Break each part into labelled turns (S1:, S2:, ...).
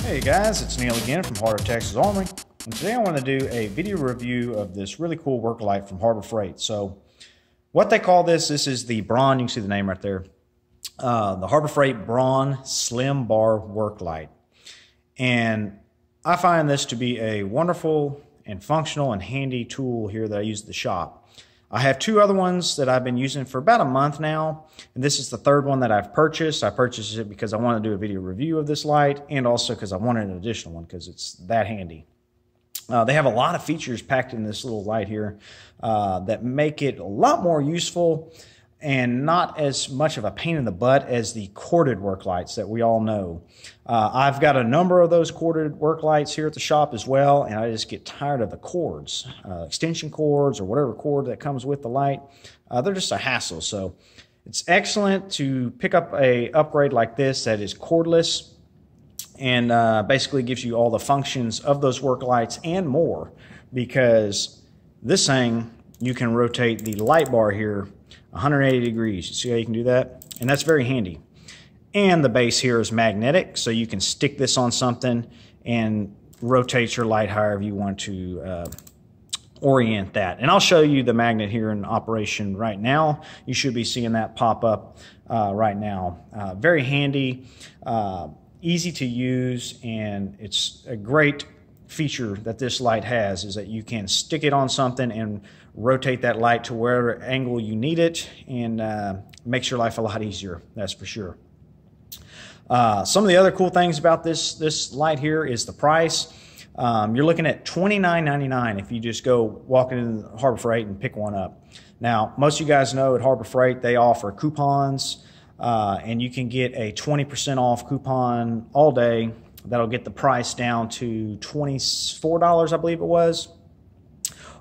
S1: Hey guys, it's Neil again from Heart of Texas Armory, and today I want to do a video review of this really cool work light from Harbor Freight. So what they call this is the Braun, you can see the name right there, the Harbor Freight Braun Slim Bar Work Light. And I find this to be a wonderful and functional and handy tool here that I use at the shop. I have two other ones that I've been using for about a month now, and this is the third one that I've purchased. I purchased it because I want to do a video review of this light, and also because I wanted an additional one because it's that handy. They have a lot of features packed in this little light here that make it a lot more useful and not as much of a pain in the butt as the corded work lights that we all know. I've got a number of those corded work lights here at the shop as well, and I just get tired of the cords, extension cords or whatever cord that comes with the light. They're just a hassle. So it's excellent to pick up a upgrade like this that is cordless and basically gives you all the functions of those work lights and more, because this thing, you can rotate the light bar here 180 degrees. You see how you can do that? And that's very handy. And the base here is magnetic, so you can stick this on something and rotate your light however you want to orient that. And I'll show you the magnet here in operation right now. You should be seeing that pop up right now. Very handy, easy to use, and it's a great feature that this light has, is that you can stick it on something and rotate that light to wherever angle you need it, and makes your life a lot easier, that's for sure. Some of the other cool things about this light here is the price. You're looking at $29.99 if you just go walk into Harbor Freight and pick one up. Now, most of you guys know at Harbor Freight they offer coupons, and you can get a 20% off coupon all day. That'll get the price down to $24, I believe it was.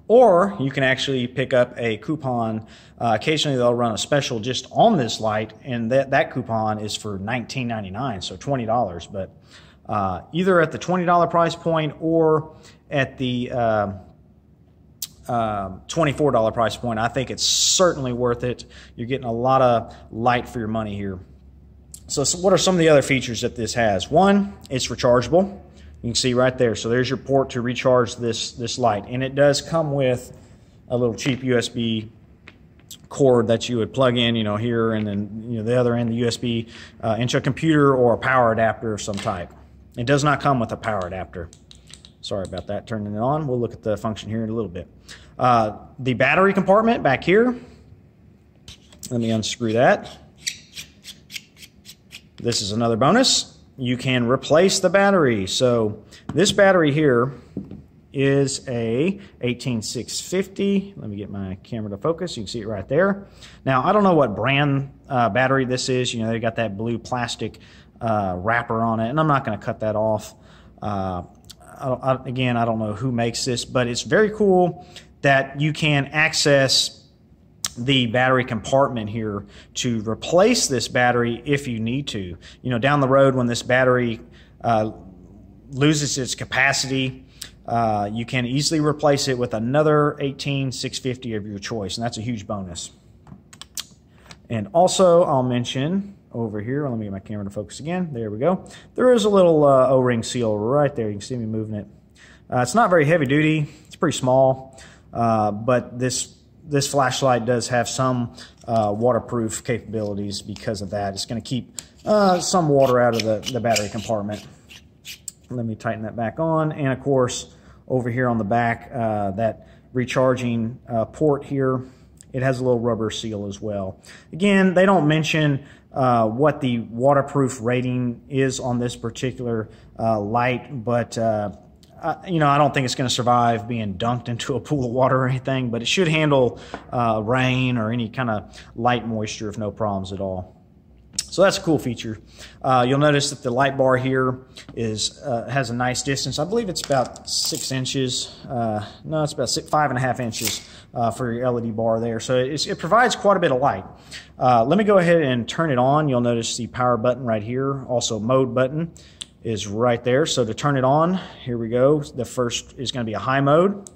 S1: Or you can actually pick up a coupon. Occasionally they'll run a special just on this light, and that coupon is for $19.99, so $20. But either at the $20 price point or at the $24 price point, I think it's certainly worth it. You're getting a lot of light for your money here. So what are some of the other features that this has? One, it's rechargeable. You can see right there. So there's your port to recharge this light. And it does come with a little cheap USB cord that you would plug in, here, and then, the other end, the USB into a computer or a power adapter of some type. It does not come with a power adapter. Sorry about that, turning it on. We'll look at the function here in a little bit. The battery compartment back here. Let me unscrew that. This is another bonus. You can replace the battery. So this battery here is a 18650. Let me get my camera to focus. You can see it right there. Now, I don't know what brand battery this is. They got that blue plastic wrapper on it, and I'm not going to cut that off. Again, I don't know who makes this, but it's very cool that you can access the battery compartment here to replace this battery if you need to. Down the road, when this battery loses its capacity, you can easily replace it with another 18650 of your choice, and that's a huge bonus. And also, I'll mention over here, let me get my camera to focus again. There we go. There is a little O-ring seal right there. You can see me moving it. It's not very heavy duty. It's pretty small, but this flashlight does have some waterproof capabilities because of that. It's going to keep some water out of the battery compartment. Let me tighten that back on. And of course, over here on the back, that recharging port here, it has a little rubber seal as well. Again, they don't mention what the waterproof rating is on this particular light, but I don't think it's going to survive being dunked into a pool of water or anything, but it should handle rain or any kind of light moisture with no problems at all. So that's a cool feature. You'll notice that the light bar here has a nice distance. I believe it's about 6 inches. No, it's about 5.5 inches for your LED bar there. So it provides quite a bit of light. Let me go ahead and turn it on. You'll notice the power button right here. Also, mode button is right there. So to turn it on, here we go. The first is going to be a high mode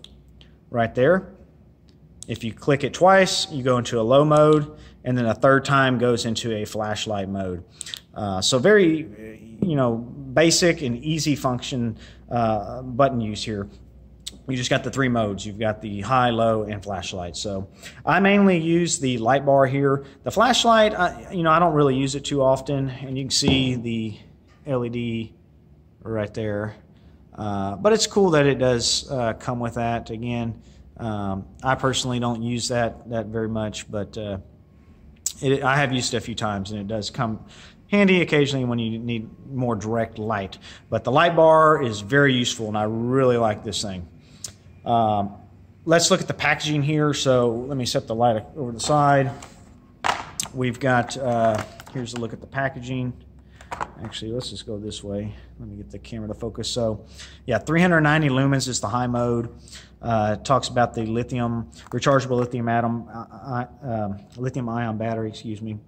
S1: right there. If you click it twice, you go into a low mode, and then a third time goes into a flashlight mode. So very, basic and easy function button use here. You just got the 3 modes. You've got the high, low, and flashlight. So I mainly use the light bar here. The flashlight, I don't really use it too often, and you can see the LED right there. But it's cool that it does come with that. Again, I personally don't use that very much, but I have used it a few times, and it does come handy occasionally when you need more direct light. But the light bar is very useful, and I really like this thing. Let's look at the packaging here. So let me set the light over the side. We've got, here's a look at the packaging. Actually, let's just go this way. Let me get the camera to focus. So yeah, 390 lumens is the high mode. It talks about the rechargeable lithium ion battery, excuse me.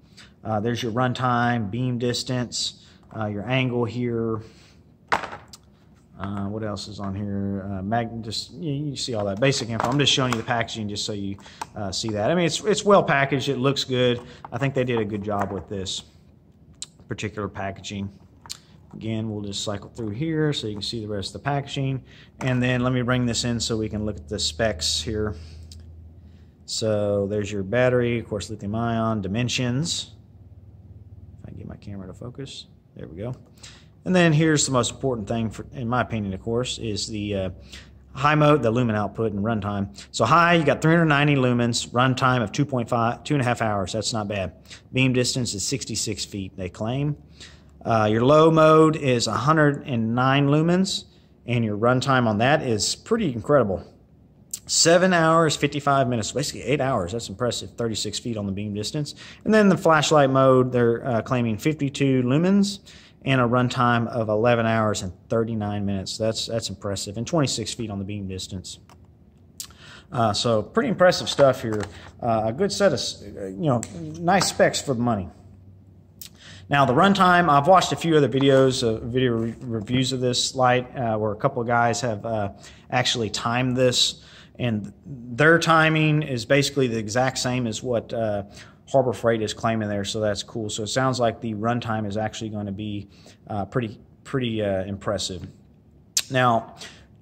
S1: There's your runtime, beam distance, your angle here. What else is on here? You see all that basic info. I'm just showing you the packaging just so you see that. I mean, it's well packaged. It looks good. I think they did a good job with this particular packaging. Again, we'll just cycle through here so you can see the rest of the packaging. And then let me bring this in so we can look at the specs here. So there's your battery, of course, lithium ion, dimensions. If I can get my camera to focus. There we go. And then here's the most important thing, in my opinion, of course, is the high mode, the lumen output and runtime. So high, you got 390 lumens, runtime of 2.5 hours. That's not bad. Beam distance is 66 feet, they claim. Your low mode is 109 lumens, and your runtime on that is pretty incredible. 7 hours, 55 minutes, basically 8 hours. That's impressive, 36 feet on the beam distance. And then the flashlight mode, they're claiming 52 lumens and a runtime of 11 hours and 39 minutes. That's impressive, and 26 feet on the beam distance. So pretty impressive stuff here. A good set of, nice specs for the money. Now the runtime, I've watched a few other videos, video reviews of this light, where a couple of guys have actually timed this, and their timing is basically the exact same as what Harbor Freight is claiming there, so that's cool. So it sounds like the runtime is actually going to be pretty impressive. Now,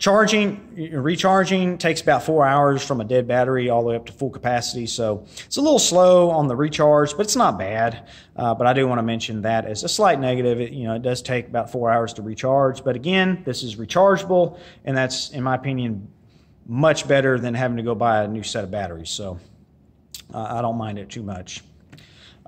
S1: recharging takes about 4 hours from a dead battery all the way up to full capacity, so it's a little slow on the recharge, but it's not bad. But I do want to mention that as a slight negative. It does take about 4 hours to recharge, but again, this is rechargeable, and that's, in my opinion, much better than having to go buy a new set of batteries. So I don't mind it too much.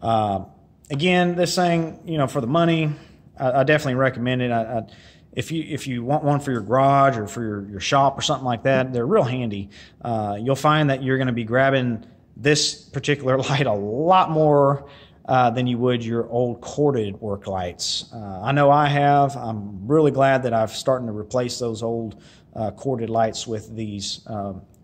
S1: Again, this thing, for the money, I definitely recommend it. If you want one for your garage or for your shop or something like that, they're real handy. You'll find that you're going to be grabbing this particular light a lot more than you would your old corded work lights. I know I have. I'm really glad that I've starting to replace those old corded lights with these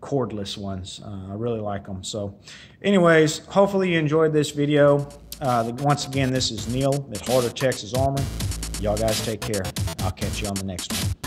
S1: cordless ones. I really like them. So anyways, hopefully you enjoyed this video. Once again, this is Neil at Heart of Texas Armoring. Y'all guys take care. I'll catch you on the next one.